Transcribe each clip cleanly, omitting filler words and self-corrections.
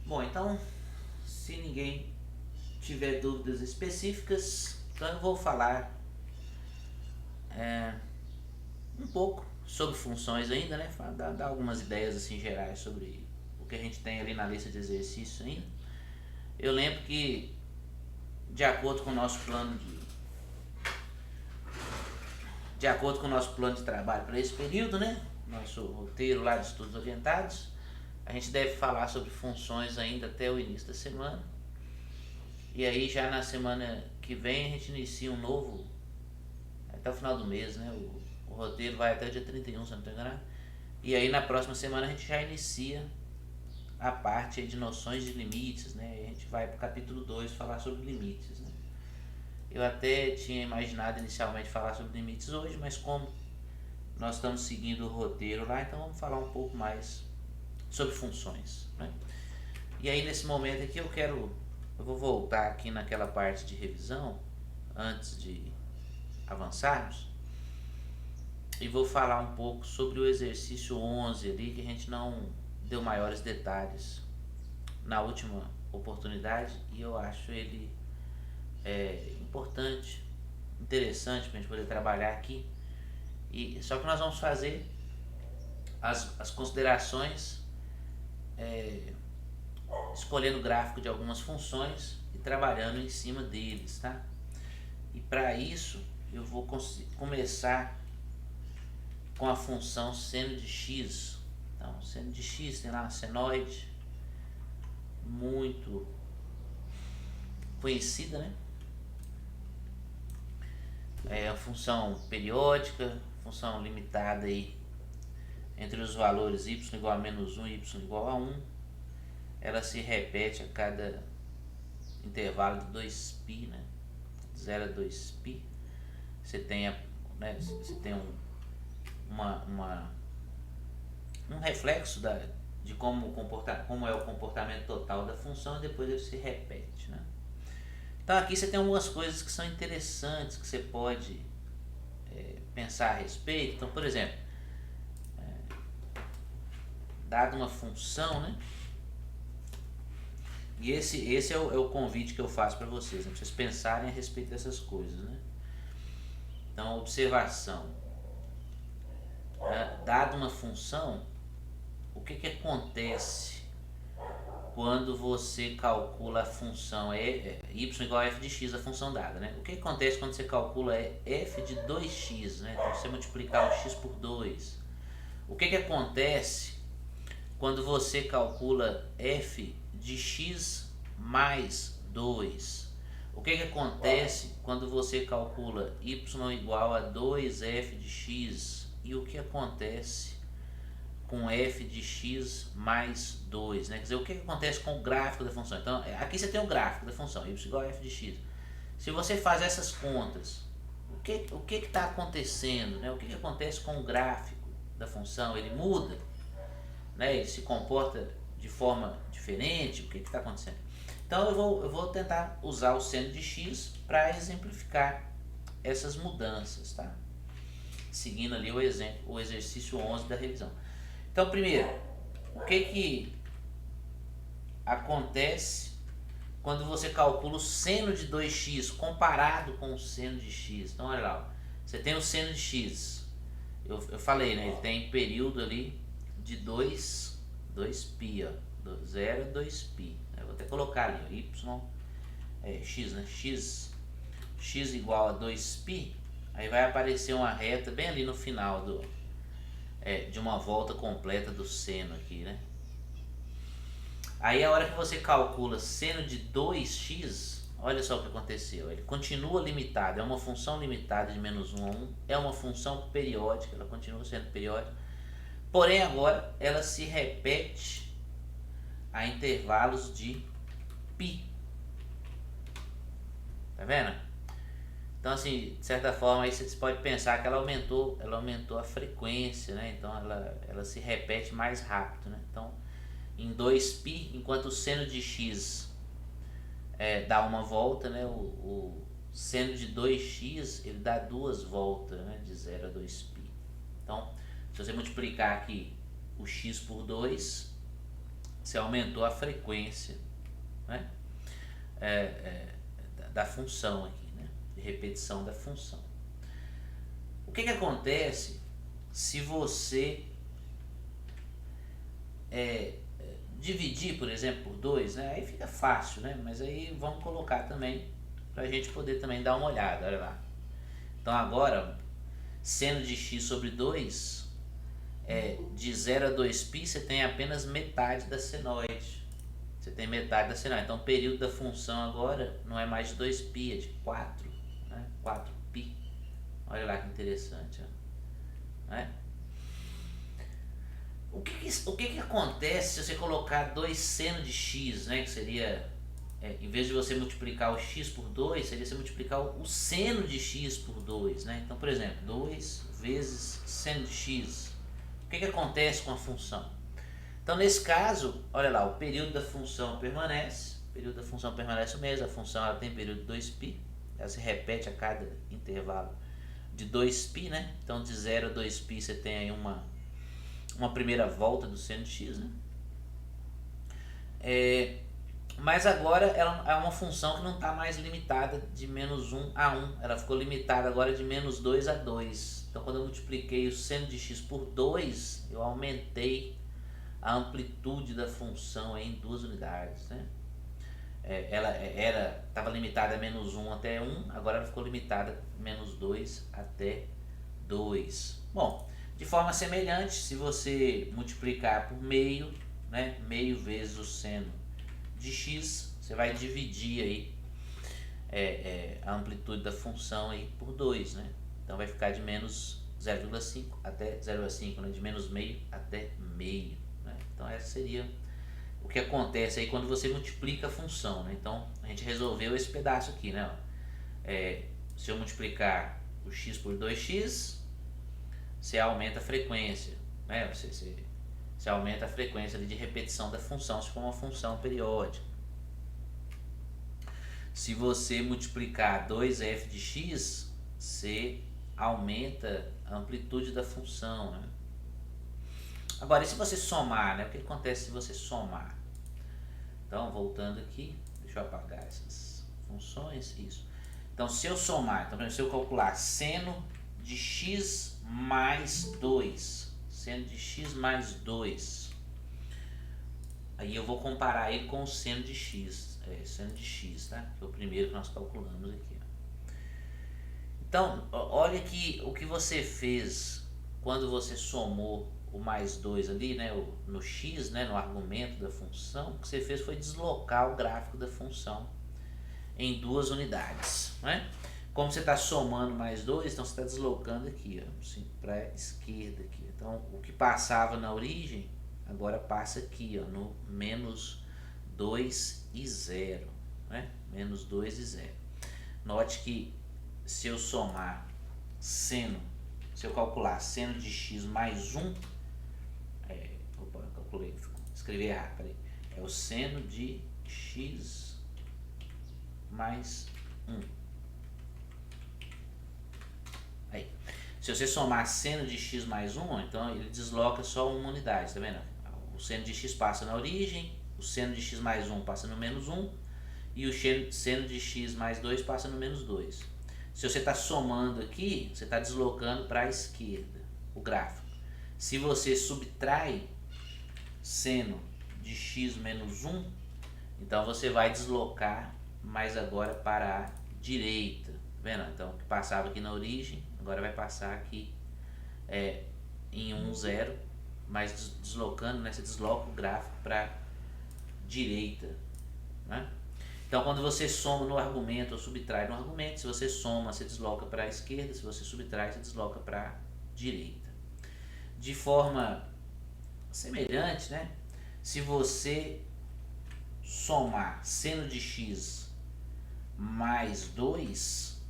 Bom, então, se ninguém tiver dúvidas específicas, então eu vou falar um pouco sobre funções ainda, né? Dar algumas ideias assim gerais sobre o que a gente tem ali na lista de exercícios ainda. Eu lembro que, de acordo com o nosso plano de acordo com o nosso plano de trabalho para esse período, né? Nosso roteiro lá de estudos orientados, a gente deve falar sobre funções ainda até o início da semana. E aí já na semana que vem a gente inicia um novo, até o final do mês, né? O roteiro vai até o dia 31, se não estou enganado. E aí na próxima semana a gente já inicia a parte de noções de limites, né? A gente vai para o capítulo 2 falar sobre limites, né? Eu até tinha imaginado inicialmente falar sobre limites hoje, mas como nós estamos seguindo o roteiro lá, então vamos falar um pouco mais sobre funções, né? E aí nesse momento aqui eu vou voltar aqui naquela parte de revisão antes de avançarmos e vou falar um pouco sobre o exercício 11 ali, que a gente não deu maiores detalhes na última oportunidade, e eu acho ele importante, interessante para a gente poder trabalhar aqui. E só que nós vamos fazer as considerações escolhendo o gráfico de algumas funções e trabalhando em cima deles, tá? E para isso eu vou começar com a função seno de x. Então, seno de x tem lá uma senoide muito conhecida, né? É a função periódica, função limitada aí entre os valores y igual a menos 1 e y igual a 1. Ela se repete a cada intervalo de 2π, né? 0 a 2π. Você tem, você tem um reflexo de como é o comportamento total da função e depois ele se repete, né? Então aqui você tem algumas coisas que são interessantes que você pode pensar a respeito. Então, por exemplo, dada uma função, né? E esse é o convite que eu faço para vocês, né? Pra vocês pensarem a respeito dessas coisas, né? Então, observação. Dada uma função, o que acontece quando você calcula a função y igual a f de x, a função dada, né? O que acontece quando você calcula f de 2x, né? Então, você multiplicar o x por 2. O que acontece quando você calcula f de x mais 2? O que acontece quando você calcula y igual a 2f de x? E o que acontece com f de x mais 2, né? Quer dizer, o que acontece com o gráfico da função? Então, aqui você tem o gráfico da função, y igual a f de x. Se você faz essas contas, o que está acontecendo, né? O que acontece com o gráfico da função? Ele muda, né? Ele se comporta de forma diferente? O que está acontecendo? Então eu vou tentar usar o seno de x para exemplificar essas mudanças, tá? Seguindo ali o exemplo, o exercício 11 da revisão. Então, primeiro, o que acontece quando você calcula o seno de 2x comparado com o seno de x? Então, olha lá, você tem o seno de x, eu falei, né? Ele tem período ali de 2π, ó, 0 a 2π. Eu vou até colocar ali, ó, y, x, né? X igual a 2π, aí vai aparecer uma reta bem ali no final de uma volta completa do seno aqui, né? Aí a hora que você calcula seno de 2x, olha só o que aconteceu. Ele continua limitado, é uma função limitada de menos 1 a 1, é uma função periódica, ela continua sendo periódica. Porém agora ela se repete a intervalos de π. Tá vendo? Então, assim, de certa forma aí você pode pensar que ela aumentou a frequência, né? Então ela se repete mais rápido, né? Então, em 2π, enquanto o seno de x dá uma volta, né? O seno de 2x ele dá duas voltas, né? De 0 a 2π. Então, se você multiplicar aqui o x por 2, você aumentou a frequência, né? Da função aqui, né? De repetição da função. O que acontece se você dividir, por exemplo, por 2, né? Aí fica fácil, né? Mas aí vamos colocar também para a gente poder também dar uma olhada, olha lá. Então agora, seno de x sobre 2, de 0 a 2π você tem apenas metade da senoide. Você tem metade da senoide. Então o período da função agora não é mais de 2π, é de 4, né? 4π. Olha lá que interessante, ó. Né? O que acontece se você colocar 2 seno de x, né? Que seria, em vez de você multiplicar o x por 2, seria você multiplicar o seno de x por 2, né? Então, por exemplo, 2 vezes seno de x. O que acontece com a função? Então, nesse caso, olha lá, o período da função permanece. O período da função permanece o mesmo. A função ela tem período de 2π. Ela se repete a cada intervalo de 2π, né? Então, de 0 a 2π você tem aí uma primeira volta do seno de x, né? Mas agora ela é uma função que não está mais limitada de menos 1 a 1. Ela ficou limitada agora de menos 2 a 2. Então, quando eu multipliquei o seno de x por 2, eu aumentei a amplitude da função em 2 unidades, né? Ela estava limitada a menos 1 até 1, agora ela ficou limitada a menos 2 até 2. Bom, de forma semelhante, se você multiplicar por meio, né, meio vezes o seno de x, você vai dividir aí a amplitude da função aí por 2, né? Então vai ficar de menos 0,5 até 0,5, né? De menos meio até meio, né? Então essa seria o que acontece aí quando você multiplica a função, né? Então a gente resolveu esse pedaço aqui, né? Se eu multiplicar o x por 2x, você aumenta a frequência, né? Você aumenta a frequência ali de repetição da função, se for uma função periódica. Se você multiplicar 2f de x, você aumenta a amplitude da função, né? Agora, e se você somar, né? O que acontece se você somar? Então, voltando aqui, deixa eu apagar essas funções, isso. Então, se eu somar, então, se eu calcular seno de x mais 2, seno de x mais 2, aí eu vou comparar ele com o seno de x, seno de x, tá? Que é o primeiro que nós calculamos aqui. Então, olha que o que você fez quando você somou o mais 2 ali, né, no x, né, no argumento da função, o que você fez foi deslocar o gráfico da função em 2 unidades, né? Como você está somando mais 2, então você está deslocando aqui, assim, para a esquerda aqui. Então, o que passava na origem, agora passa aqui, ó, no menos 2 e 0, né? Menos 2 e 0. Note que se eu somar seno, se eu calcular seno de x mais 1, opa, eu calculei, escrevi errado, peraí. É o seno de x mais 1. Aí. Se você somar seno de x mais 1, então ele desloca só uma unidade, tá vendo? O seno de x passa na origem, o seno de x mais 1 passa no menos 1, e o seno de x mais 2 passa no menos 2. Se você está somando aqui, você está deslocando para a esquerda o gráfico. Se você subtrai seno de x menos 1, então você vai deslocar mais agora para a direita. Tá vendo? Então, o que passava aqui na origem, agora vai passar aqui em 1, 0, mas deslocando, né, você desloca o gráfico para a direita, né? Então, quando você soma no argumento ou subtrai no argumento, se você soma, você desloca para a esquerda, se você subtrai, você desloca para a direita. De forma semelhante, né? Se você somar seno de x mais 2,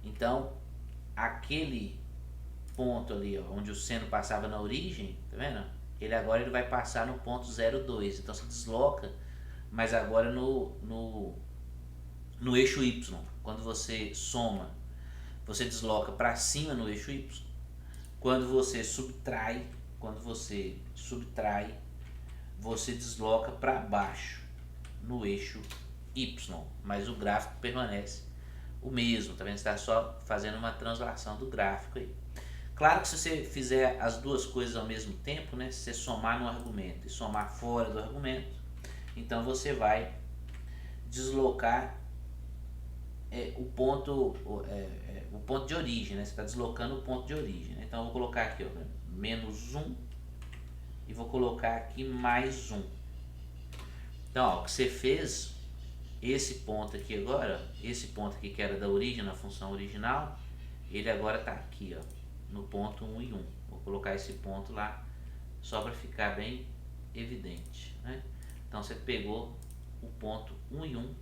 então aquele ponto ali, ó, onde o seno passava na origem, tá vendo? Ele vai passar no ponto 0,2. Então se desloca, mas agora no eixo y. Quando você soma, você desloca para cima no eixo y. Quando você subtrai, você desloca para baixo no eixo Y, mas o gráfico permanece o mesmo, tá vendo? Você está só fazendo uma translação do gráfico aí. Claro que se você fizer as duas coisas ao mesmo tempo, né, se você somar no argumento e somar fora do argumento, então você vai deslocar o ponto de origem, né? Você está deslocando o ponto de origem, né? Então eu vou colocar aqui, ó, menos 1 e vou colocar aqui mais 1. Então, ó, o que você fez, esse ponto aqui agora, esse ponto aqui que era da origem na função original, ele agora está aqui, ó, no ponto 1 e 1. Vou colocar esse ponto lá só para ficar bem evidente, né? Então você pegou o ponto 1 e 1,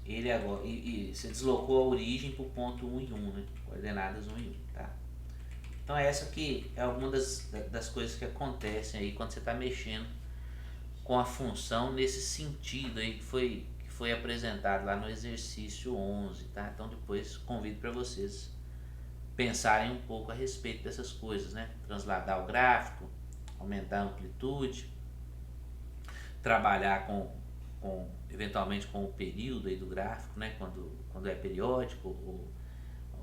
ele agora, e você deslocou a origem para o ponto 1 e 1, né? Coordenadas 1 e 1, tá? Então essa aqui é alguma das coisas que acontecem aí quando você está mexendo com a função nesse sentido aí que foi apresentado lá no exercício 11, tá? Então depois convido para vocês pensarem um pouco a respeito dessas coisas, né? Transladar o gráfico, aumentar a amplitude, trabalhar eventualmente com o período aí do gráfico, né? Quando é periódico,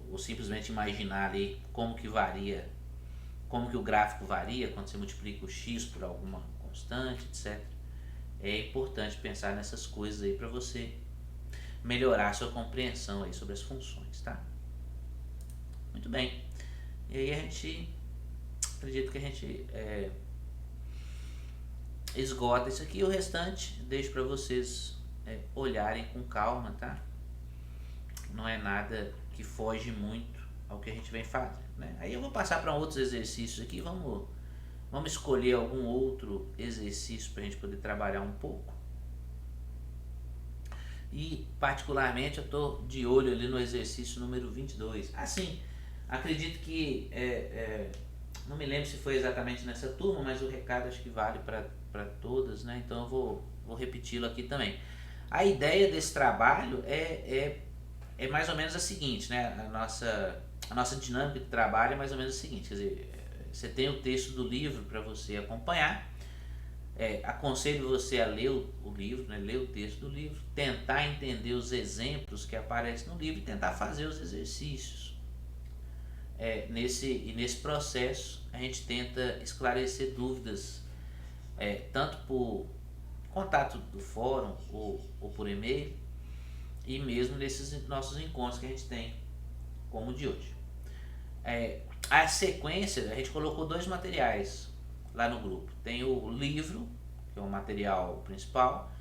ou simplesmente imaginar ali como que varia, como que o gráfico varia quando você multiplica o x por alguma constante, etc. É importante pensar nessas coisas aí para você melhorar a sua compreensão aí sobre as funções, tá? Muito bem. E aí acredito que a gente esgota isso aqui, o restante deixo para vocês olharem com calma, tá? Não é nada que foge muito ao que a gente vem fazendo, né? Aí eu vou passar para outros exercícios aqui, vamos escolher algum outro exercício para a gente poder trabalhar um pouco. E particularmente eu estou de olho ali no exercício número 22. Assim, acredito que, não me lembro se foi exatamente nessa turma, mas o recado acho que vale para todas, né? Então eu vou repeti-lo aqui também. A ideia desse trabalho é mais ou menos a seguinte, né? A nossa dinâmica de trabalho é mais ou menos a seguinte, quer dizer, você tem o texto do livro para você acompanhar, aconselho você a ler o livro, né? Ler o texto do livro, tentar entender os exemplos que aparecem no livro e tentar fazer os exercícios. Nesse processo a gente tenta esclarecer dúvidas, tanto por contato do fórum ou por e-mail, e mesmo nesses nossos encontros que a gente tem, como o de hoje. A sequência, a gente colocou 2 materiais lá no grupo. Tem o livro, que é o material principal,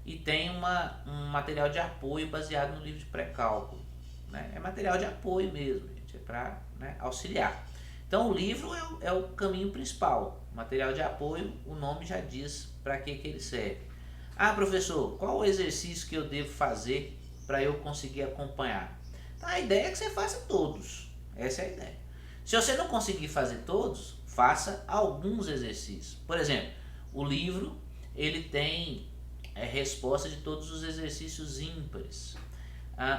e tem um material de apoio baseado no livro de pré-cálculo, né? É material de apoio mesmo, gente, é para, né, auxiliar. Então o livro é o caminho principal. O material de apoio, o nome já diz para que ele serve. Ah, professor, qual o exercício que eu devo fazer para eu conseguir acompanhar? Então, a ideia é que você faça todos. Essa é a ideia. Se você não conseguir fazer todos, faça alguns exercícios. Por exemplo, o livro ele tem resposta de todos os exercícios ímpares.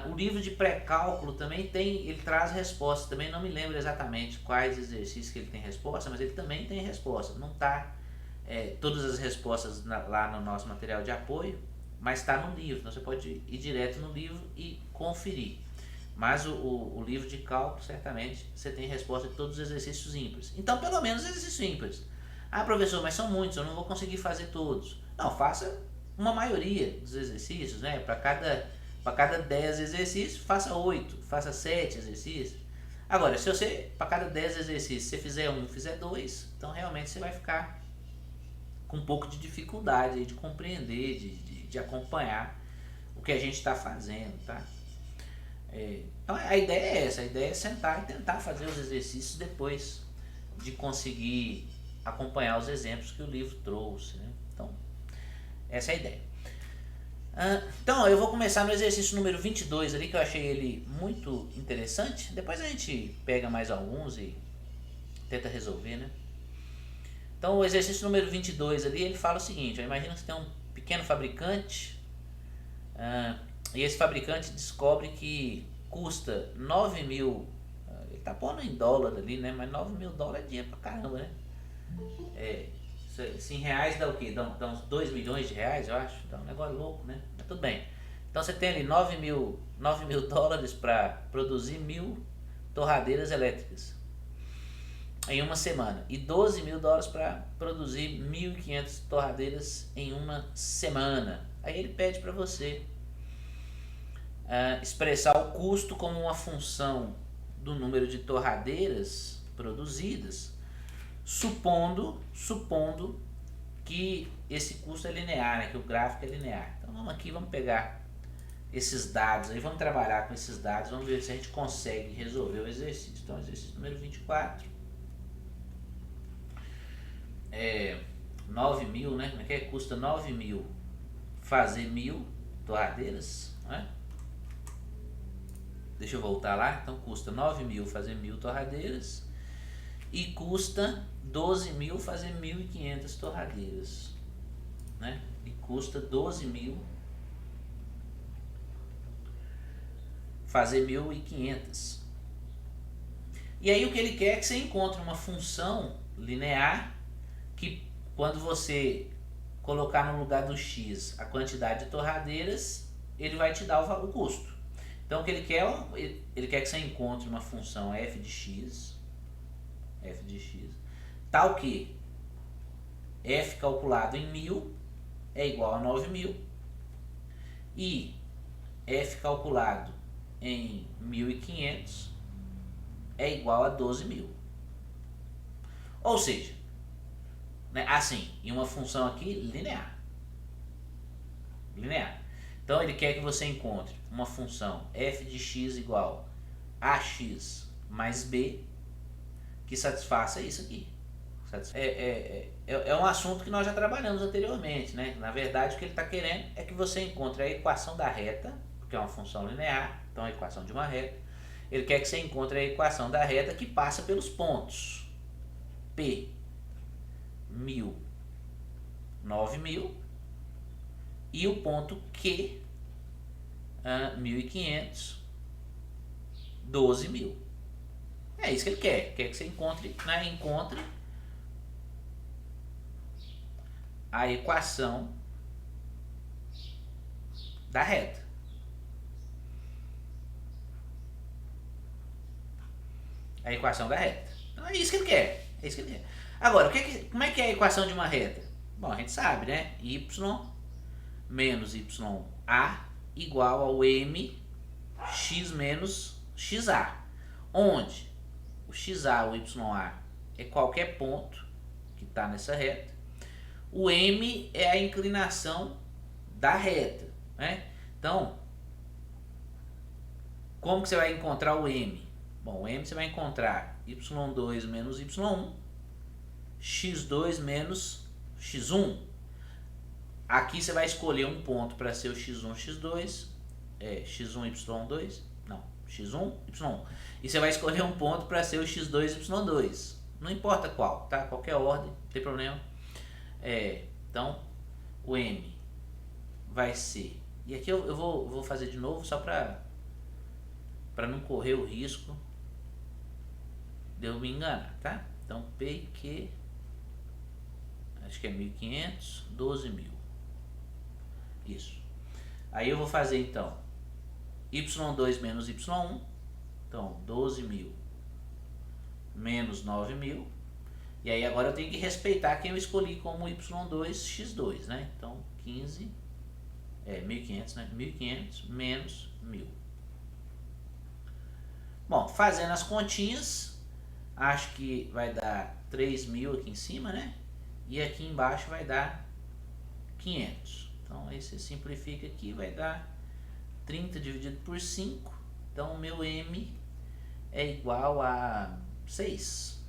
O livro de pré-cálculo também ele traz respostas. Também não me lembro exatamente quais exercícios que ele tem resposta, mas ele também tem resposta. Não está todas as respostas lá no nosso material de apoio, mas está no livro. Então você pode ir direto no livro e conferir. Mas o livro de cálculo, certamente, você tem resposta de todos os exercícios ímpares. Então, pelo menos exercícios ímpares. Ah, professor, mas são muitos, eu não vou conseguir fazer todos. Não, faça uma maioria dos exercícios, né? Para cada 10 exercícios, faça 8, faça 7 exercícios. Agora, se você, para cada 10 exercícios, você fizer 1, fizer 2, então realmente você vai ficar com um pouco de dificuldade aí de compreender, de acompanhar o que a gente está fazendo, tá? Então a ideia é essa, a ideia é sentar e tentar fazer os exercícios depois de conseguir acompanhar os exemplos que o livro trouxe, né? Então, essa é a ideia. Então, eu vou começar no exercício número 22 ali, que eu achei ele muito interessante. Depois a gente pega mais alguns e tenta resolver, né? Então, o exercício número 22 ali, ele fala o seguinte: imagina que você tem um pequeno fabricante, e esse fabricante descobre que custa 9 mil, ele tá pondo em dólar ali, né? Mas 9 mil dólares é dinheiro pra caramba, né? Isso em reais dá o quê? Dá uns 2 milhões de reais, eu acho. Dá um negócio louco, né? Mas tudo bem. Então você tem ali 9 mil dólares para produzir 1.000 torradeiras elétricas em uma semana. E 12 mil dólares para produzir 1.500 torradeiras em uma semana. Aí ele pede para você expressar o custo como uma função do número de torradeiras produzidas, supondo que esse custo é linear, né, que o gráfico é linear. Então vamos aqui, vamos pegar esses dados aí, vamos trabalhar com esses dados, vamos ver se a gente consegue resolver o exercício. Então, exercício número 24 é 9 mil, né? Como é que é? Custa 9 mil fazer 1.000 torradeiras, né? Deixa eu voltar lá. Então custa 9 mil fazer 1.000 torradeiras e custa 12 mil fazer 1.500 torradeiras, né? E custa 12 mil fazer 1.500. E aí o que ele quer é que você encontre uma função linear que, quando você colocar no lugar do x a quantidade de torradeiras, ele vai te dar o custo. Então o que ele quer que você encontre uma função f de x, tal que f calculado em 1.000 é igual a 9.000 e f calculado em 1.500 é igual a 12.000. Ou seja, né, assim, em uma função aqui linear. Então ele quer que você encontre uma função f de x igual a x mais b que satisfaça isso aqui. É um assunto que nós já trabalhamos anteriormente, né? Na verdade, o que ele está querendo é que você encontre a equação da reta, porque é uma função linear, então a equação de uma reta. Ele quer que você encontre a equação da reta que passa pelos pontos P, 1.000, 9.000 e o ponto Q, 1.500, 12.000. É isso que ele quer. Quer que você encontre a equação da reta. A equação da reta. Então é isso que ele quer. Agora, como é que é a equação de uma reta? Bom, a gente sabe, né? Y menos YA igual ao MX menos XA. Onde o XA, o YA é qualquer ponto que está nessa reta. O M é a inclinação da reta, né? Então, como que você vai encontrar o M? Bom, o M você vai encontrar y2 menos y1, x2 menos x1. Aqui você vai escolher um ponto para ser o x1, x2, x1, y2, não, x1, y1. E você vai escolher um ponto para ser o x2, y2. Não importa qual, tá? Qualquer ordem, não tem problema. Então, o M vai ser... E aqui eu vou fazer de novo só para não correr o risco de eu me enganar, tá? Então, P e Q, acho que é 1.500, 12.000. Isso. Aí eu vou fazer, então, y2 menos y1. Então, 12.000 menos 9.000. E aí agora eu tenho que respeitar quem eu escolhi como y2, x2, né? Então, 1.500, né? 1.500 menos 1.000. Bom, fazendo as continhas, acho que vai dar 3.000 aqui em cima, né? E aqui embaixo vai dar 500. Então, aí você simplifica aqui, vai dar 30 dividido por 5. Então, o meu M é igual a 6.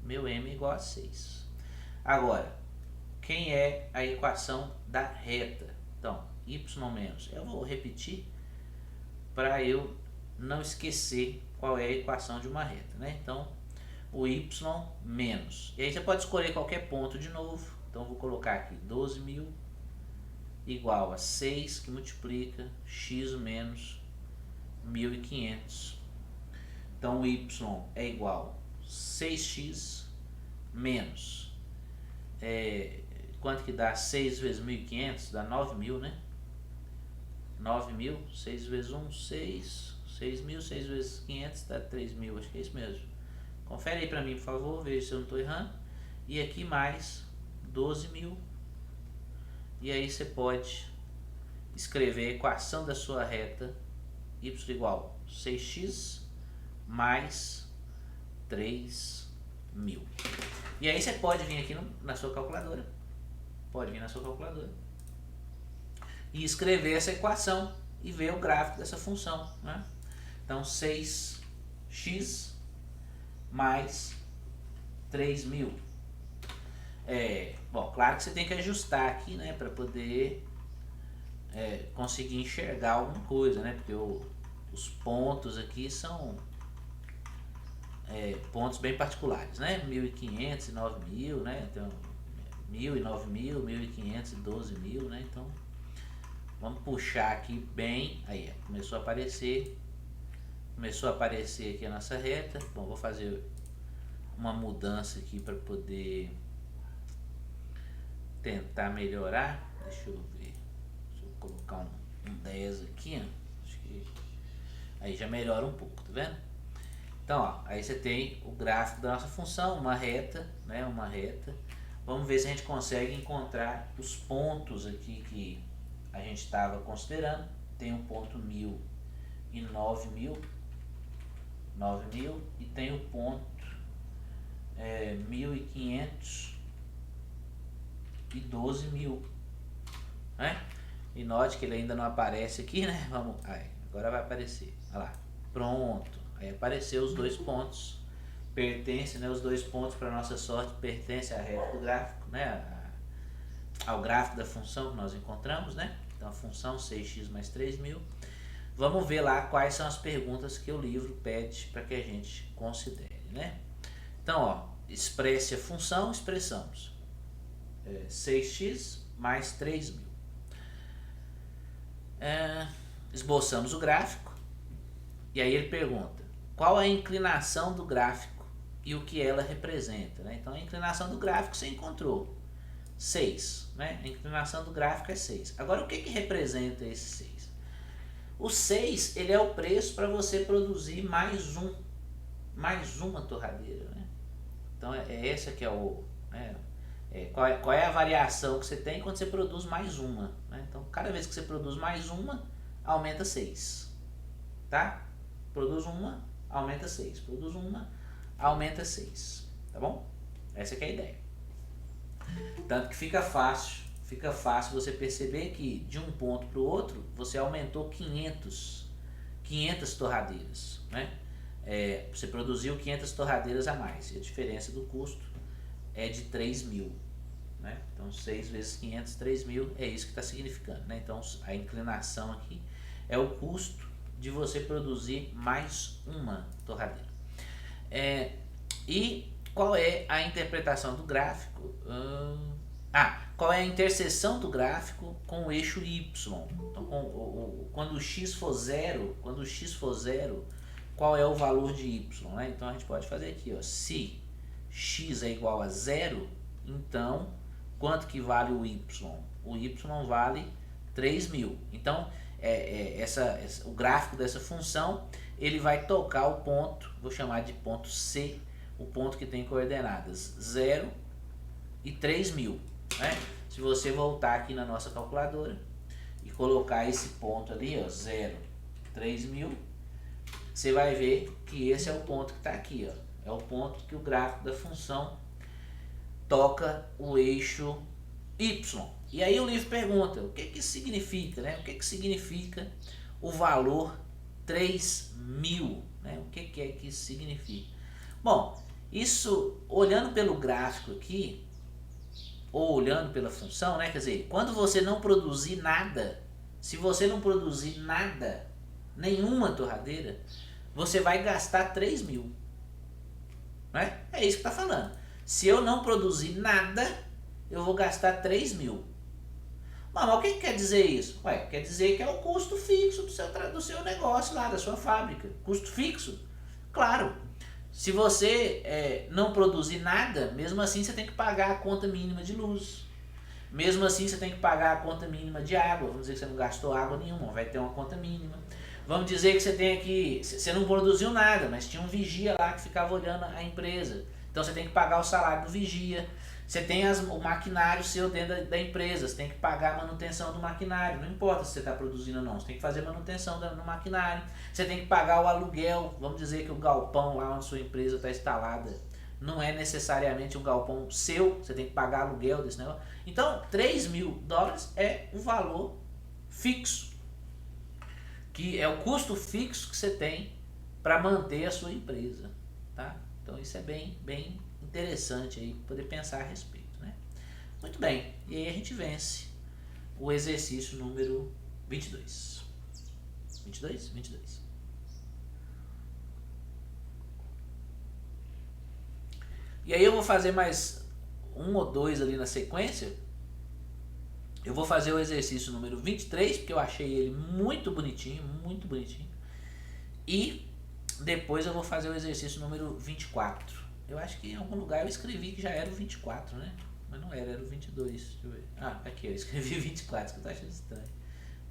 Meu M é igual a 6. Agora, quem é a equação da reta? Então, y menos. Eu vou repetir para eu não esquecer qual é a equação de uma reta, né? Então, o y menos. E aí você pode escolher qualquer ponto de novo. Então, eu vou colocar aqui 12.000 igual a 6 que multiplica x menos 1.500. Então, o y é igual a 6x menos quanto que dá 6 vezes 1.500? Dá 9.000, né? 9.000, 6 vezes 1, 6, 6.000, 6 vezes 500 dá 3.000, acho que é isso mesmo. Confere aí pra mim, por favor, veja se eu não estou errando. E aqui mais 12.000. E aí você pode escrever a equação da sua reta y igual 6x mais 3.000. E aí você pode vir aqui na sua calculadora. Pode vir na sua calculadora. E escrever essa equação e ver o gráfico dessa função, né? Então 6x mais 3.000. Bom, claro que você tem que ajustar aqui, né, para poder conseguir enxergar alguma coisa, né? Porque os pontos aqui são pontos bem particulares, né? 1.500 e 9.000, né? Então 1.000 e 9.000, 1.500 e 12.000, né? Então vamos puxar aqui bem. Aí, começou a aparecer aqui a nossa reta. Bom, vou fazer uma mudança aqui para poder tentar melhorar. Deixa eu ver. Deixa eu colocar um 10 aqui, ó. Acho que aí já melhora um pouco, tá vendo? Então, ó, aí você tem o gráfico da nossa função, uma reta, né? Uma reta. Vamos ver se a gente consegue encontrar os pontos aqui que a gente estava considerando. Tem um ponto 1.000 e 9.000, e tem o ponto 1.500 e 12.000, né? E note que ele ainda não aparece aqui, né? Vamos, aí, agora vai aparecer, olha lá, pronto, aí apareceu os dois pontos, pertence, né? Os dois pontos, para nossa sorte, pertence à reta do gráfico, né? Ao gráfico da função que nós encontramos, né? Então a função 6x mais 3.000. Vamos ver lá quais são as perguntas que o livro pede para que a gente considere, né? Então, ó, expresse a função, expressamos 6x mais 3.000. Esboçamos o gráfico e aí ele pergunta qual a inclinação do gráfico e o que ela representa, né? Então a inclinação do gráfico você encontrou 6, né? A inclinação do gráfico é 6. Agora o que representa esse 6? O 6 ele é o preço para você produzir mais uma torradeira, né? Então essa que é o qual é a variação que você tem quando você produz mais uma, né? Então cada vez que você produz mais uma, aumenta 6, tá? Produz uma, aumenta 6, produz uma, aumenta 6, tá bom? Essa que é a ideia. Tanto que fica fácil você perceber que de um ponto para o outro você aumentou 500 torradeiras, né? Você produziu 500 torradeiras a mais e a diferença do custo é de 3.000, né? Então 6 vezes 500, 3.000 é isso que está significando, né? Então a inclinação aqui é o custo de você produzir mais uma torradeira. E qual é a interpretação do gráfico? Qual é a interseção do gráfico com o eixo Y? Então, quando o x for zero, qual é o valor de Y, né? Então a gente pode fazer aqui, ó, se x é igual a zero, então quanto que vale o Y? O Y vale 3.000. Então o gráfico dessa função ele vai tocar o ponto, vou chamar de ponto C, o ponto que tem coordenadas 0 e 3.000, né? Se você voltar aqui na nossa calculadora e colocar esse ponto ali, ó, 0, 3.000, você vai ver que esse é o ponto que está aqui, ó. É o ponto que o gráfico da função toca o eixo Y. E aí o livro pergunta, o que isso significa, né? O que significa o valor 3.000, né? O que é que isso significa? Bom, isso, olhando pelo gráfico aqui, ou olhando pela função, né? Quer dizer, quando você não produzir nada, se você não produzir nada, nenhuma torradeira, você vai gastar 3.000, né? É isso que está falando. Se eu não produzir nada, eu vou gastar 3.000. Mas o que quer dizer isso? Quer dizer que é o custo fixo do seu negócio lá, da sua fábrica. Custo fixo? Claro. Se você não produzir nada, mesmo assim você tem que pagar a conta mínima de luz. Mesmo assim você tem que pagar a conta mínima de água. Vamos dizer que você não gastou água nenhuma, vai ter uma conta mínima. Vamos dizer que você tem aqui, você não produziu nada, mas tinha um vigia lá que ficava olhando a empresa. Então você tem que pagar o salário do vigia. Você tem o maquinário seu dentro da empresa, você tem que pagar a manutenção do maquinário. Não importa se você está produzindo ou não, você tem que fazer manutenção no maquinário. Você tem que pagar o aluguel. Vamos dizer que o galpão lá onde sua empresa está instalada não é necessariamente um galpão seu, você tem que pagar aluguel desse negócio. Então, $3.000 é o valor fixo, que é o custo fixo que você tem para manter a sua empresa, tá? Então isso é bem interessante aí poder pensar a respeito, né? Muito bem, e aí a gente vence o exercício número 22. 22? 22. E aí eu vou fazer mais um ou dois ali na sequência. Eu vou fazer o exercício número 23, porque eu achei ele muito bonitinho, muito bonitinho. E depois eu vou fazer o exercício número 24. Eu acho que em algum lugar eu escrevi que já era o 24, né? Mas não era, era o 22. Deixa eu ver. Ah, aqui eu escrevi 24, que eu tô achando estranho.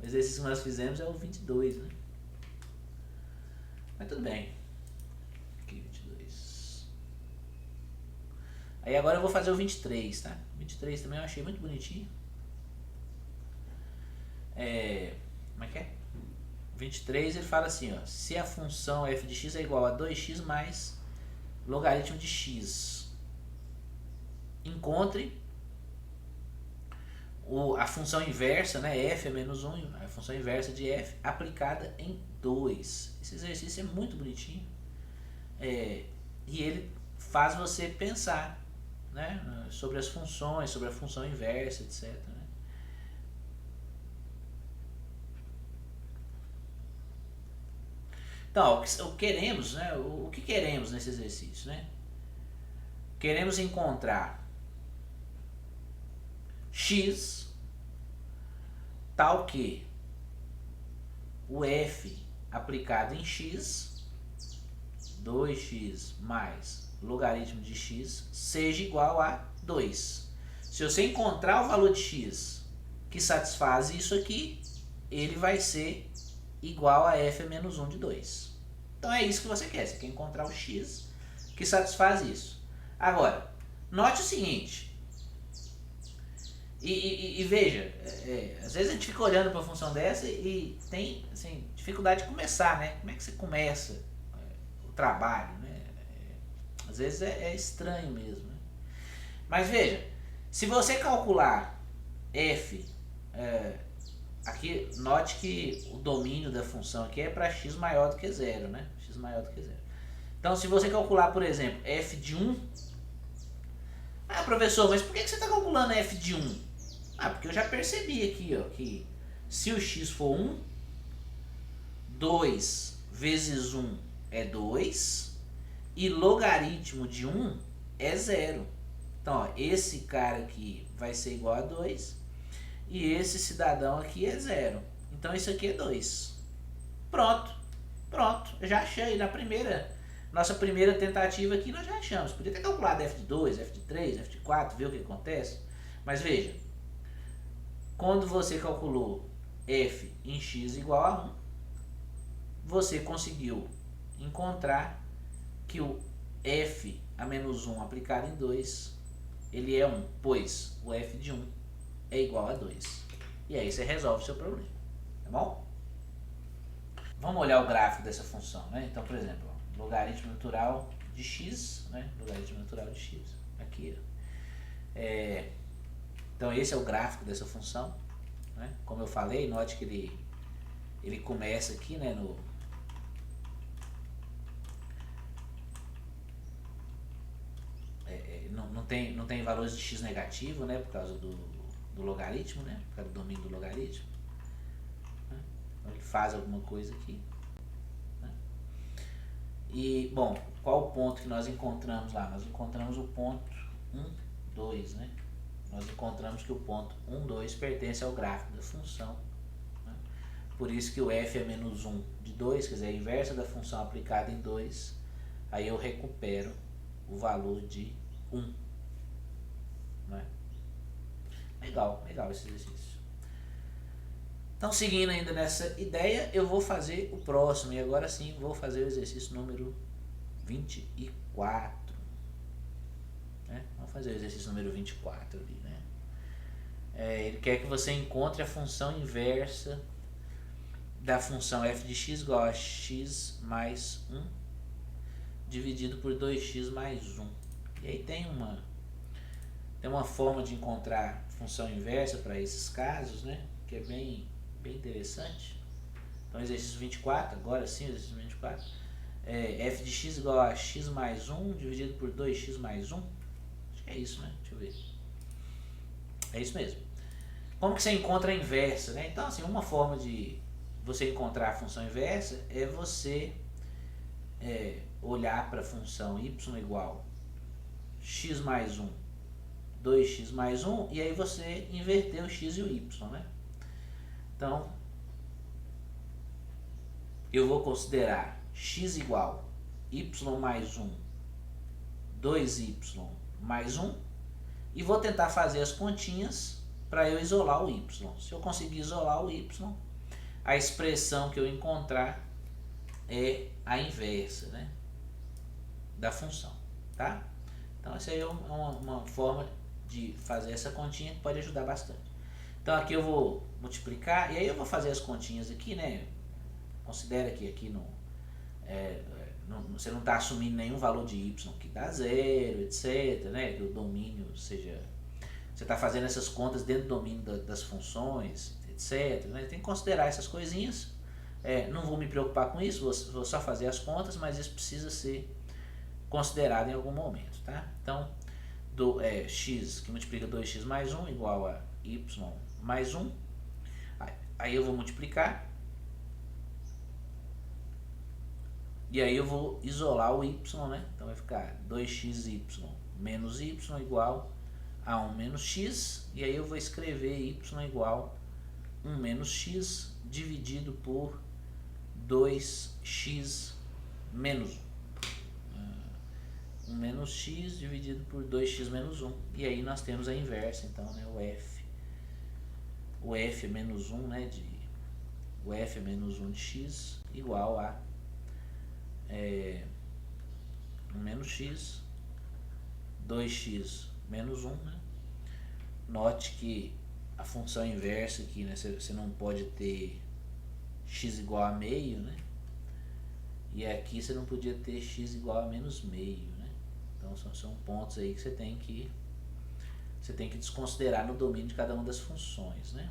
O exercício que nós fizemos é o 22, né? Mas tudo bem. Aqui, 22. Aí agora eu vou fazer o 23, tá? 23 também eu achei muito bonitinho. Como é que é? 23 ele fala assim, ó, se a função f de x é igual a 2x mais logaritmo de x, encontre a função inversa, né, f é menos 1, a função inversa de f aplicada em 2. Esse exercício é muito bonitinho, e ele faz você pensar, né, sobre as funções, sobre a função inversa, etc. Então, queremos, né? O que queremos nesse exercício, né? Queremos encontrar x tal que o f aplicado em x, 2x mais logaritmo de x, seja igual a 2. Se você encontrar o valor de x que satisfaz isso aqui, ele vai ser igual a f menos 1 de 2. Então é isso que você quer encontrar o x que satisfaz isso. Agora, note o seguinte, e veja, às vezes a gente fica olhando para a função dessa e tem assim, dificuldade de começar, né? Como é que você começa o trabalho, né? Às vezes é estranho mesmo, né? Mas veja, se você calcular f, aqui, note que o domínio da função aqui é para x maior do que 0, né? X maior do que 0. Então, se você calcular, por exemplo, f de 1... Ah, professor, mas por que você está calculando f de 1? Ah, porque eu já percebi aqui, ó, que se o x for 1, 2 vezes 1 é 2 e logaritmo de 1 é 0. Então, ó, esse cara aqui vai ser igual a 2 e esse cidadão aqui é 0. Então isso aqui é 2. Pronto. Eu já achei nossa primeira tentativa aqui, nós já achamos. Podia ter calculado f de 2, f de 3, f de 4, ver o que acontece. Mas veja, quando você calculou f em x igual a 1, você conseguiu encontrar que o f a menos 1 aplicado em 2, ele é 1, pois o f de 1 é igual a 2. E aí você resolve o seu problema, tá bom? Vamos olhar o gráfico dessa função, né? Então, por exemplo, logaritmo natural de x, né? Logaritmo natural de x, aqui, ó. Então esse é o gráfico dessa função, né? Como eu falei, note que ele começa aqui, né, não tem valores de x negativo, né, por causa do logaritmo, né, por causa do domínio do logaritmo, né? Então ele faz alguma coisa aqui, né? E, bom, qual o ponto que nós encontramos lá? Nós encontramos o ponto 1, 2, né? Nós encontramos que o ponto 1, 2 pertence ao gráfico da função, né? Por isso que o f é menos 1 de 2, quer dizer, a inversa da função aplicada em 2, aí eu recupero o valor de 1. Né? Legal esse exercício. Então, seguindo ainda nessa ideia, eu vou fazer o próximo. E agora sim, vou fazer o exercício número 24. Né? Vamos fazer o exercício número 24 ali, né? Ele quer que você encontre a função inversa da função f de x igual a x mais 1 dividido por 2x mais 1. E aí tem uma forma de encontrar função inversa para esses casos, né? Que é bem interessante. Então, exercício 24, agora sim, exercício 24. F de x igual a x mais 1 dividido por 2x mais 1. Acho que é isso, né? Deixa eu ver. É isso mesmo. Como que você encontra a inversa, né? Então, assim, uma forma de você encontrar a função inversa é você olhar para a função y igual x mais 1, 2x mais 1, e aí você inverter o x e o y, né? Então, eu vou considerar x igual y mais 1, 2y mais 1, e vou tentar fazer as continhas para eu isolar o y. Se eu conseguir isolar o y, a expressão que eu encontrar é a inversa, né, da função, tá? Então, essa aí é uma forma de fazer essa continha que pode ajudar bastante. Então, aqui eu vou multiplicar, e aí eu vou fazer as continhas aqui, né? Considera que aqui você não está assumindo nenhum valor de y que dá zero, etc, né? Que o domínio seja... Você está fazendo essas contas dentro do domínio das funções, etc, né? Tem que considerar essas coisinhas. Não vou me preocupar com isso, vou só fazer as contas, mas isso precisa ser considerado em algum momento, tá? Então, x que multiplica 2x mais 1 igual a y mais 1. Aí eu vou multiplicar. E aí eu vou isolar o y, né? Então vai ficar 2xy menos y igual a 1 menos x. E aí eu vou escrever y igual a 1 menos x dividido por 2x menos 1. 1 menos x dividido por 2x menos 1. E aí nós temos a inversa, então, né? O f menos 1, né? O f menos 1 de x igual a 1 menos x, 2x menos 1, né? Note que a função inversa aqui, né? Você não pode ter x igual a meio, né? E aqui você não podia ter x igual a menos meio, né? Então são pontos aí que você tem que desconsiderar no domínio de cada uma das funções, né?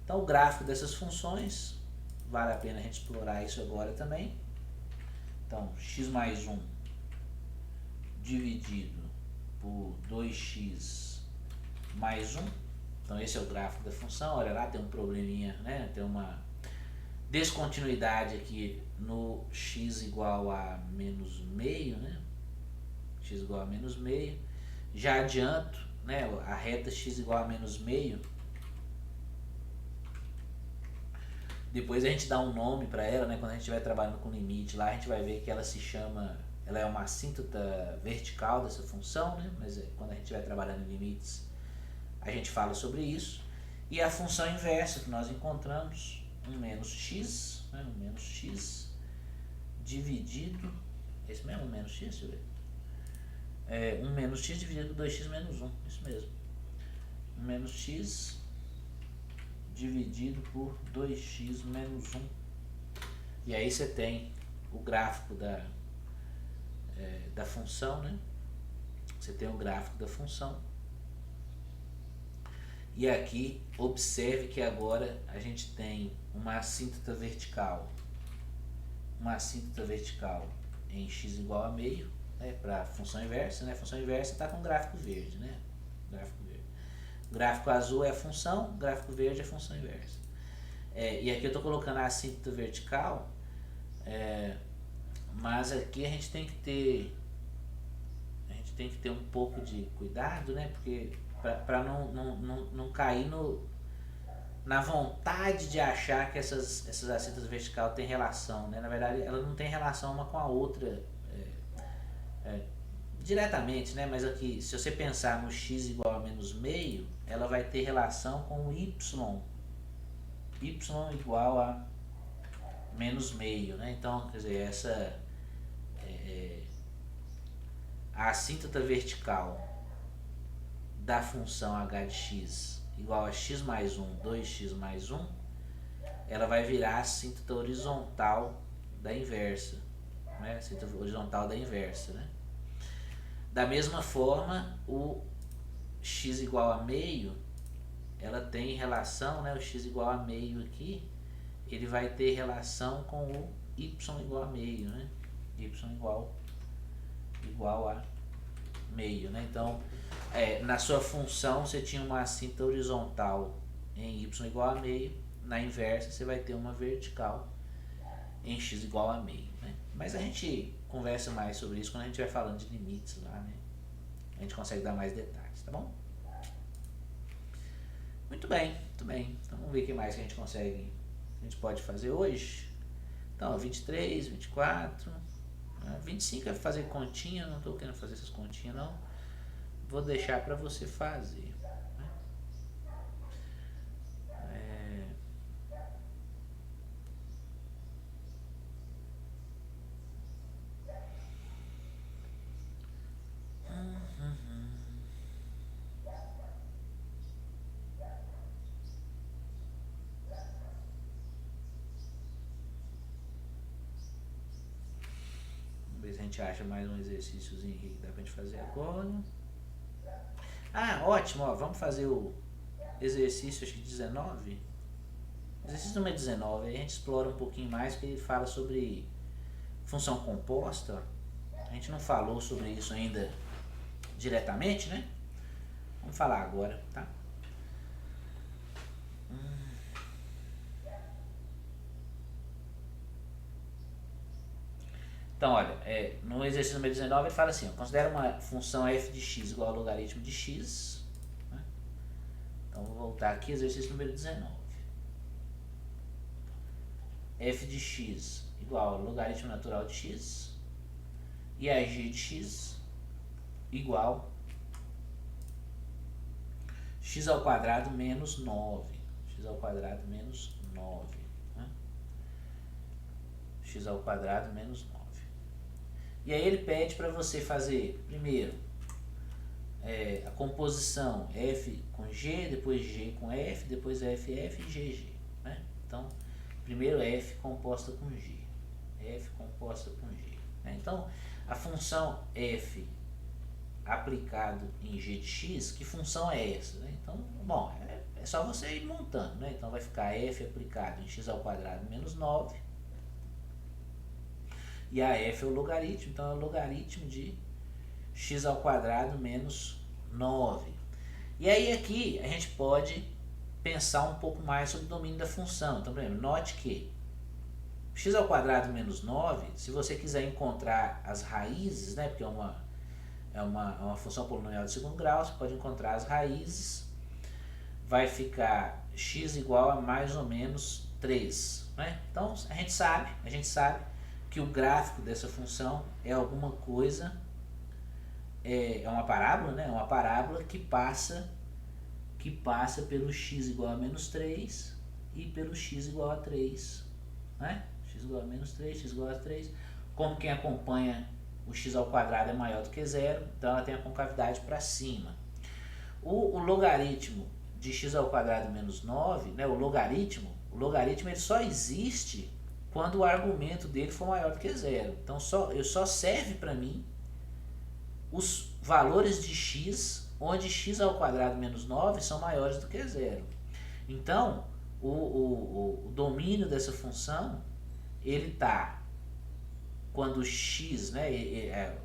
Então, o gráfico dessas funções, vale a pena a gente explorar isso agora também. Então, x mais 1 dividido por 2x mais 1. Então, esse é o gráfico da função. Olha lá, tem um probleminha, né? Tem uma descontinuidade aqui no x igual a menos meio, né? X igual a menos meio. Já adianto, né? A reta x igual a menos meio. Depois a gente dá um nome para ela, né? Quando a gente estiver trabalhando com limite lá, a gente vai ver que ela se chama... Ela é uma assíntota vertical dessa função, né? Mas quando a gente estiver trabalhando em limites, a gente fala sobre isso. E a função inversa que nós encontramos, 1 menos x, né? 1 menos x dividido... Esse mesmo, 1 menos x, deixa eu ver. 1 menos x dividido por 2x menos 1, isso mesmo. 1 menos x dividido por 2x menos 1. E aí você tem o gráfico da função, né? Você tem o gráfico da função. E aqui, observe que agora a gente tem uma assíntota vertical. Uma assíntota vertical em x igual a meio, né? Para a função inversa, né? A função inversa está com gráfico verde, né? Gráfico verde. O gráfico azul é a função, o gráfico verde é a função inversa. E aqui eu estou colocando a assíntota vertical, mas aqui a gente tem que ter um pouco de cuidado, né? Porque para não cair na vontade de achar que essas assíntotas verticais têm relação, né? Na verdade, ela não tem relação uma com a outra diretamente, né? Mas aqui, se você pensar no x igual a menos meio, ela vai ter relação com o y igual a menos meio, né? Então, quer dizer, a assíntota vertical da função h de x igual a x mais 1, 2x mais 1, ela vai virar a assíntota horizontal da inversa, né? Assíntota horizontal da inversa, né? Da mesma forma, o x igual a meio, ela tem relação, né? O x igual a meio aqui, ele vai ter relação com o y igual a meio, né? Y igual a meio, né? Então, na sua função você tinha uma assíntota horizontal em y igual a meio, na inversa você vai ter uma vertical em x igual a meio, né? Mas a gente conversa mais sobre isso quando a gente vai falando de limites lá, né? A gente consegue dar mais detalhes, tá bom? Muito bem, muito bem. Então vamos ver o que mais que a gente pode fazer hoje. Então, 23, 24, 25 é fazer continha, não estou querendo fazer essas continhas não. Vou deixar para você fazer. Vamos ver se a gente acha mais um exercíciozinho aqui que dá pra gente fazer agora. Ah, ótimo, ó, vamos fazer o exercício, acho que 19. Exercício número 19, aí a gente explora um pouquinho mais, porque ele fala sobre função composta. A gente não falou sobre isso ainda diretamente, né? Vamos falar agora, tá? Então, olha, no exercício número 19 ele fala assim, ó, considera uma função f de x igual ao logaritmo de x. Né? Então, vou voltar aqui, exercício número 19. F de x igual ao logaritmo natural de x e a g de x igual x ao quadrado menos 9. X ao quadrado menos 9. Né? X ao quadrado menos 9. E aí ele pede para você fazer, primeiro, a composição f com g, depois g com f, depois f e gg. Né? Então, primeiro f composta com g. F composta com g. Né? Então, a função f aplicado em g de x, que função é essa? Né? Então, bom, é só você ir montando. Né? Então, vai ficar f aplicado em x ao quadrado menos 9. E a f é o logaritmo, então é o logaritmo de x ao quadrado menos 9. E aí aqui a gente pode pensar um pouco mais sobre o domínio da função. Então, por exemplo, note que x ao quadrado menos 9, se você quiser encontrar as raízes, né, porque é uma função polinomial de segundo grau, você pode encontrar as raízes, vai ficar x igual a mais ou menos 3. Né? Então, a gente sabe que o gráfico dessa função é alguma coisa, é uma parábola, né? É uma parábola que passa pelo x igual a menos 3 e pelo x igual a 3. Né? X igual a menos 3, x igual a 3. Como quem acompanha o x ao quadrado é maior do que zero, então ela tem a concavidade para cima. O logaritmo de x ao quadrado menos 9, né? O logaritmo ele só existe quando o argumento dele for maior do que zero. Então, só serve para mim os valores de x, onde x ao quadrado menos 9 são maiores do que zero. Então, o domínio dessa função, ele está quando x, né,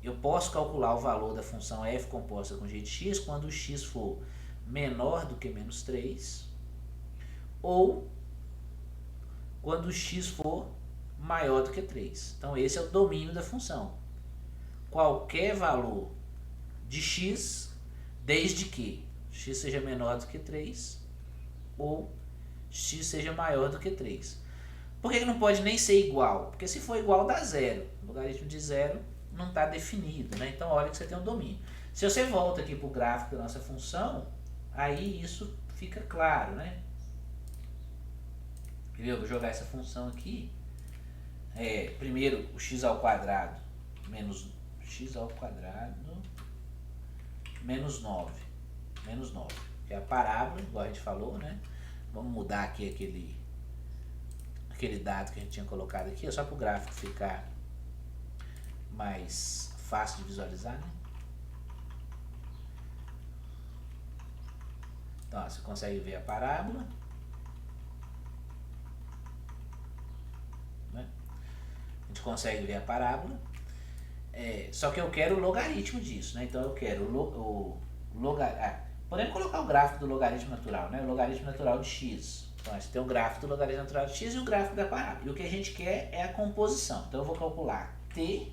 eu posso calcular o valor da função f composta com g de x quando o x for menor do que menos 3, ou quando o x for maior do que 3. Então, esse é o domínio da função. Qualquer valor de x, desde que x seja menor do que 3 ou x seja maior do que 3. Por que não pode nem ser igual? Porque se for igual, dá zero. O logaritmo de zero não está definido, né? Então olha que você tem um domínio. Se você volta aqui para o gráfico da nossa função, aí isso fica claro, né? Eu vou jogar essa função aqui. Primeiro o x ao quadrado menos x ao quadrado menos 9. Menos 9. Que é a parábola, igual a gente falou, né? Vamos mudar aqui aquele dado que a gente tinha colocado aqui, só para o gráfico ficar mais fácil de visualizar, né? Então, ó, você consegue ver a parábola, né? A gente consegue ver a parábola, só que eu quero o logaritmo disso, né? Então eu quero o logaritmo. Podemos colocar o gráfico do logaritmo natural, né? O logaritmo natural de x. Então você tem o gráfico do logaritmo natural de x e o gráfico da parábola. E o que a gente quer é a composição. Então eu vou calcular t,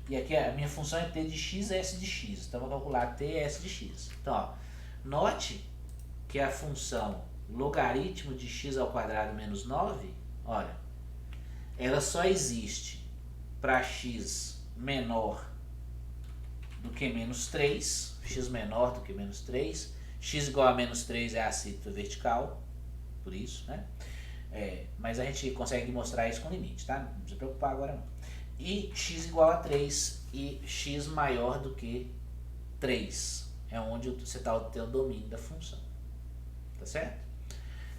e aqui a minha função é t de x, s de x. Então eu vou calcular t, s de x. Então, ó, note que a função logaritmo de x ao quadrado menos 9, olha, ela só existe para x menor do que menos 3, x menor do que menos 3, x igual a menos 3 é a assíntota vertical, por isso, né? Mas a gente consegue mostrar isso com limite, tá? Não precisa preocupar agora não. E x igual a 3 e x maior do que 3, é onde você está tendo o domínio da função, tá certo?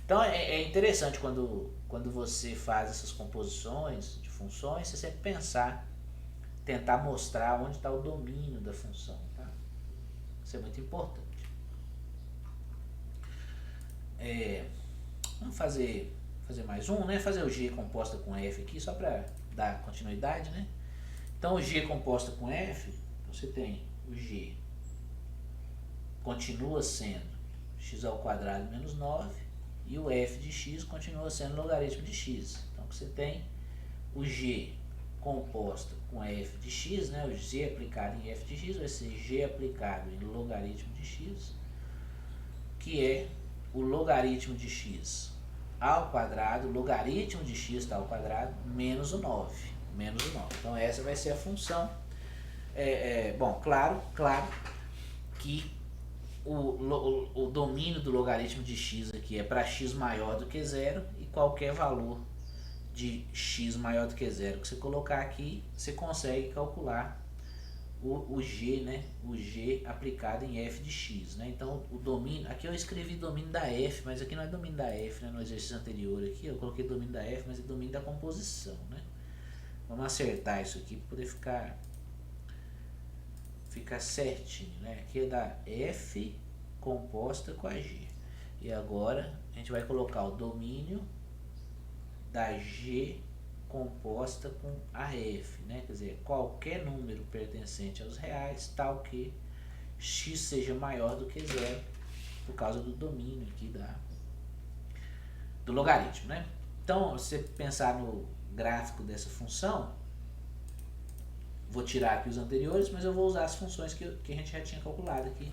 Então é interessante quando você faz essas composições de funções, você sempre tentar mostrar onde está o domínio da função, tá? Isso é muito importante. Vamos fazer mais um, né? Fazer o g composta com f aqui, só para dar continuidade, né? Então o g composta com f, você tem o g continua sendo x ao quadrado menos 9 e o f de x continua sendo logaritmo de x. Então você tem o g composta com f de x, né? O g aplicado em f de x vai ser g aplicado em logaritmo de x, que é o logaritmo de x ao quadrado, logaritmo de x ao quadrado, menos o 9. Menos o 9. Então essa vai ser a função. Bom, claro que o domínio do logaritmo de x aqui é para x maior do que zero, e qualquer valor de x maior do que zero que você colocar aqui, você consegue calcular o g, né? O g aplicado em f de x, né? Então o domínio, aqui eu escrevi domínio da f, mas aqui não é domínio da f, né? No exercício anterior aqui eu coloquei domínio da f, mas é domínio da composição, né? Vamos acertar isso aqui para poder ficar certinho, né? Aqui é da f composta com a g. E agora a gente vai colocar o domínio da g composta com a f, né? Quer dizer, qualquer número pertencente aos reais, tal que x seja maior do que zero, por causa do domínio aqui do logaritmo, né? Então, se você pensar no gráfico dessa função, vou tirar aqui os anteriores, mas eu vou usar as funções que a gente já tinha calculado aqui.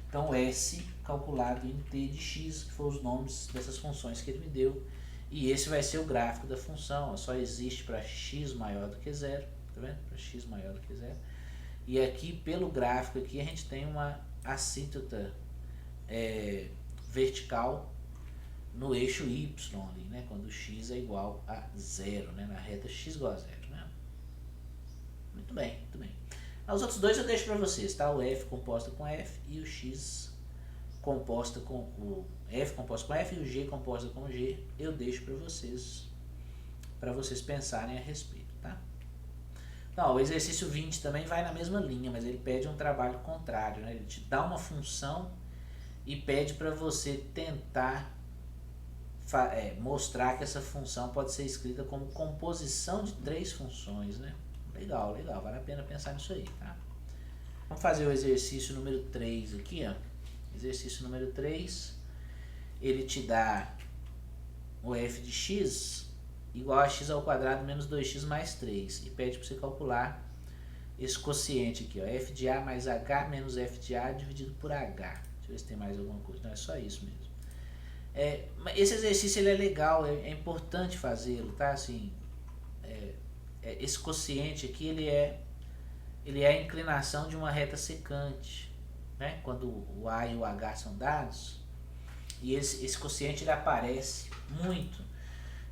Então, S calculado em t de x, que foram os nomes dessas funções que ele me deu. E esse vai ser o gráfico da função, só existe para x maior do que zero, tá vendo? Para x maior do que zero. E aqui, pelo gráfico aqui, a gente tem uma assíntota vertical no eixo y ali, né? Quando x é igual a zero, né? Na reta x igual a zero, né? Muito bem, muito bem. Os outros dois eu deixo para vocês, tá? O f composta com f e o x composta com o f composta com f e o g composta com g, eu deixo para vocês pensarem a respeito, tá? Não, o exercício 20 também vai na mesma linha, mas ele pede um trabalho contrário, né? Ele te dá uma função e pede para você tentar mostrar que essa função pode ser escrita como composição de 3 funções, né? Legal, legal, vale a pena pensar nisso aí, tá? Vamos fazer o exercício número 3 aqui, ó. Exercício número 3, ele te dá o f de x igual a x ao quadrado menos 2x mais 3 e pede para você calcular esse quociente aqui, ó, f de a mais h menos f de a dividido por h. Deixa eu ver se tem mais alguma coisa. Não, é só isso mesmo. Esse exercício ele é legal, é importante fazê-lo, tá? Assim, esse quociente aqui ele é ele é a inclinação de uma reta secante, né? Quando o A e o H são dados, e esse quociente ele aparece muito,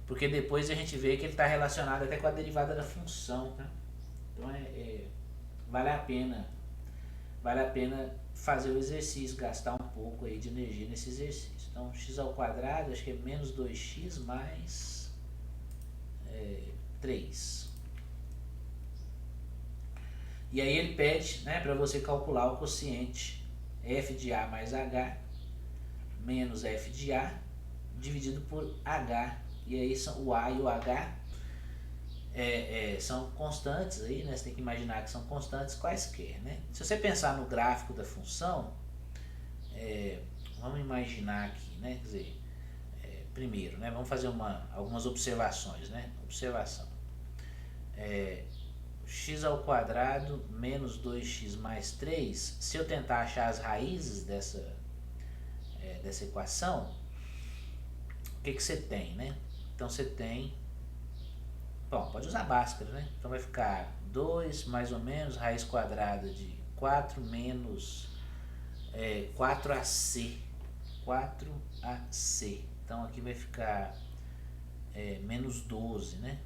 porque depois a gente vê que ele está relacionado até com a derivada da função, né? Então vale a pena fazer o exercício, gastar um pouco aí de energia nesse exercício. Então x ao quadrado, acho que é menos 2x mais 3. E aí ele pede, né, para você calcular o quociente f de A mais H menos f de A dividido por H. E aí o A e o H são constantes aí, né? Você tem que imaginar que são constantes quaisquer, né? Se você pensar no gráfico da função, vamos imaginar aqui, né? Quer dizer, primeiro, né? Vamos fazer algumas observações, né? Observação. X ao quadrado menos 2x mais 3, se eu tentar achar as raízes dessa equação, o que você tem, né? Então você tem, bom, pode usar Bhaskara, né? Então vai ficar 2 mais ou menos raiz quadrada de 4 menos 4ac. 4ac. Então aqui vai ficar menos 12, né?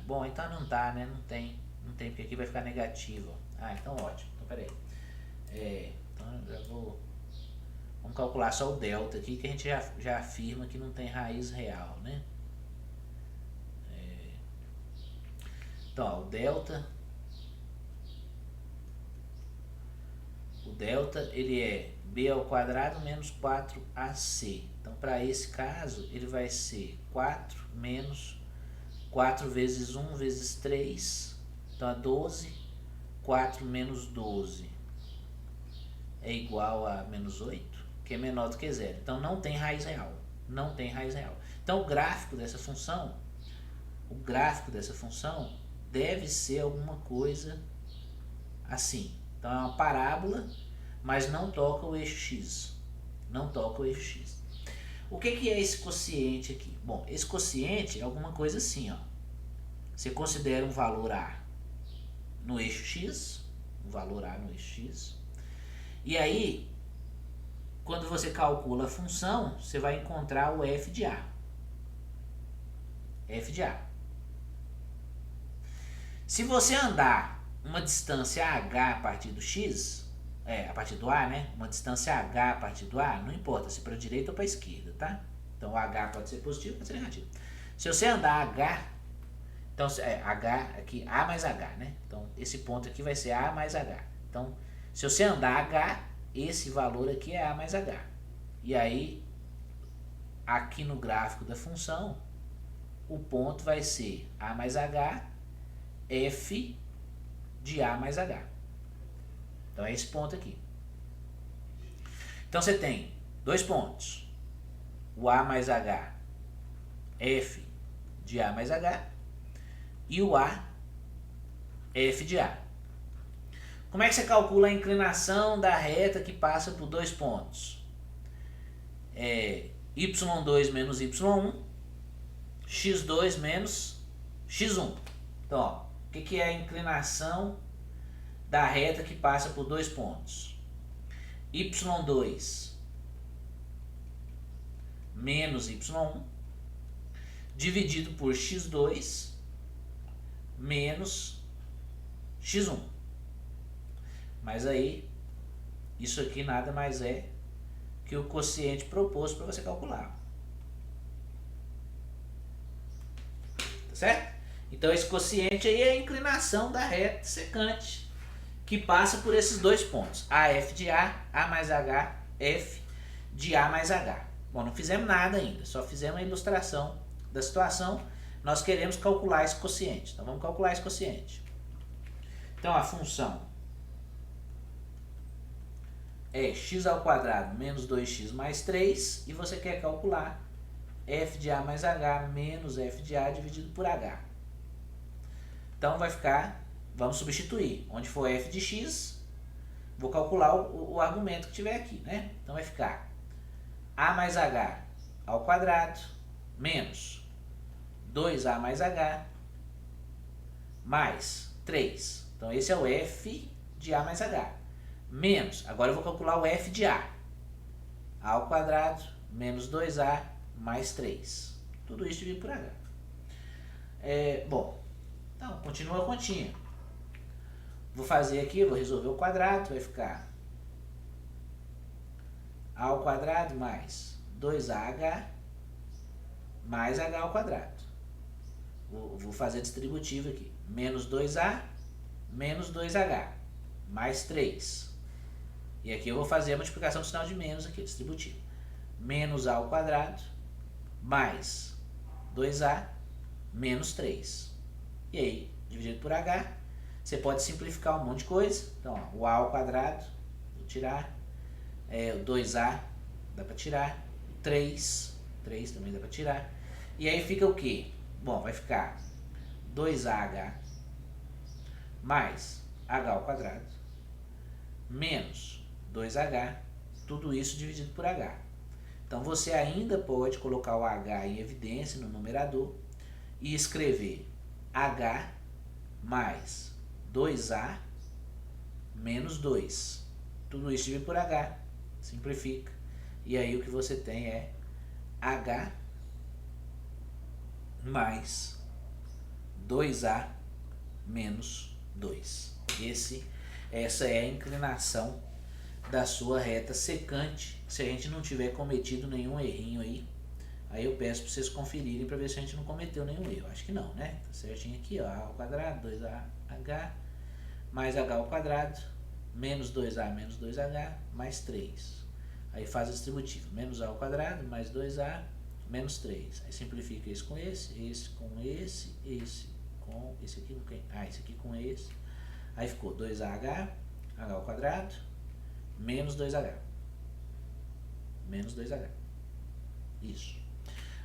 Bom, então não tá, né? Não tem, porque aqui vai ficar negativo. Ah, então ótimo. Então peraí. Então eu já vamos calcular só o delta aqui, que a gente já afirma que não tem raiz real, né? Então, ó, o delta ele é b ao quadrado menos 4ac. Então, para esse caso, ele vai ser 4 menos 4 vezes 1 vezes 3, então é 12. 4 menos 12 é igual a menos 8, que é menor do que zero. Então, não tem raiz real. Não tem raiz real. Então, o gráfico dessa função deve ser alguma coisa assim. Então, é uma parábola, mas não toca o eixo x. Não toca o eixo x. O que é esse quociente aqui? Bom, esse quociente é alguma coisa assim, ó. Você considera um valor A no eixo x, e aí, quando você calcula a função, você vai encontrar o f de A. Se você andar uma distância h a partir do x, a partir do A, né? Uma distância h a partir do A, não importa se para a direita ou para a esquerda, tá? Então o h pode ser positivo, pode ser negativo. Se você andar h, então h aqui, A mais h, né? Então esse ponto aqui vai ser A mais h. Então, se você andar h, esse valor aqui é A mais h. E aí, aqui no gráfico da função, o ponto vai ser A mais h, f de A mais h. Então é esse ponto aqui. Então você tem dois pontos. O A mais h, f de A mais h, e o A, f de A. Como é que você calcula a inclinação da reta que passa por dois pontos? y2 menos y1, x2 menos x1. Então, ó, o que é a inclinação da reta que passa por dois pontos? y2 menos y1 dividido por x2 menos x1. Mas aí, isso aqui nada mais é que o quociente proposto para você calcular. Tá certo? Então esse quociente aí é a inclinação da reta secante que passa por esses dois pontos. AF de A, A mais H, F de A mais H. Bom, não fizemos nada ainda, só fizemos a ilustração da situação. Nós queremos calcular esse quociente. Então vamos calcular esse quociente. Então a função é x ao quadrado menos 2x mais 3, e você quer calcular f de A mais H menos f de A dividido por H. Então vai ficar, vamos substituir, onde for f de x, vou calcular o argumento que tiver aqui, né? Então vai ficar A mais H ao quadrado menos 2A mais H mais 3. Então esse é o f de A mais H. Menos, agora eu vou calcular o f de A. A ao quadrado menos 2A mais 3. Tudo isso dividido por H. Bom, então continua a continha. Vou fazer aqui, vou resolver o quadrado, vai ficar A ao quadrado mais 2AH mais H ao quadrado. Vou fazer distributivo aqui. Menos 2A menos 2H mais 3. E aqui eu vou fazer a multiplicação do sinal de menos aqui, distributivo. Menos A ao quadrado mais 2A menos 3. E aí, dividido por H, você pode simplificar um monte de coisa. Então, ó, o A ao quadrado, vou tirar. O 2A dá para tirar. 3 também dá para tirar. E aí fica o quê? Bom, vai ficar 2AH mais H ao quadrado menos 2H, tudo isso dividido por H. Então você ainda pode colocar o H em evidência no numerador e escrever H mais 2A menos 2. Tudo isso dividido por H, simplifica. E aí o que você tem é H mais 2A menos 2. Essa é a inclinação da sua reta secante, se a gente não tiver cometido nenhum errinho aí eu peço para vocês conferirem para ver se a gente não cometeu nenhum erro. Acho que não, né? Tá certinho aqui, ó, A ao quadrado, 2AH mais H ao quadrado, menos 2A menos 2H mais 3. Aí faz o distributivo, menos A ao quadrado mais 2A menos 3. Aí simplifica esse com esse com esse com esse aqui com quem? Esse aqui com esse. Aí ficou 2AH, H ao quadrado, menos 2H. Menos 2H. Isso.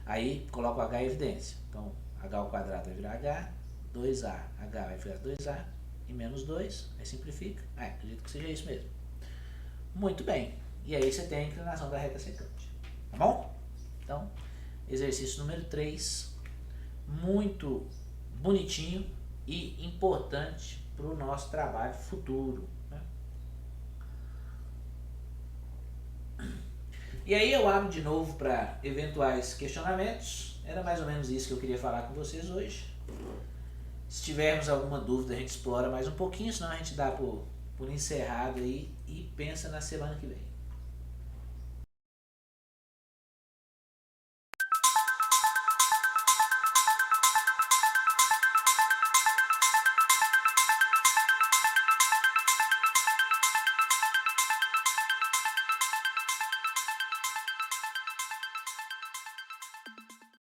Aí coloca o H em evidência. Então, H ao quadrado vai virar H, 2A, H vai virar 2A e menos 2. Aí simplifica. Acredito que seja isso mesmo. Muito bem. E aí você tem a inclinação da reta secante. Tá bom? Então, exercício número 3. Muito bonitinho e importante para o nosso trabalho futuro. Né? E aí eu abro de novo para eventuais questionamentos. Era mais ou menos isso que eu queria falar com vocês hoje. Se tivermos alguma dúvida, a gente explora mais um pouquinho, senão a gente dá por encerrado aí e pensa na semana que vem.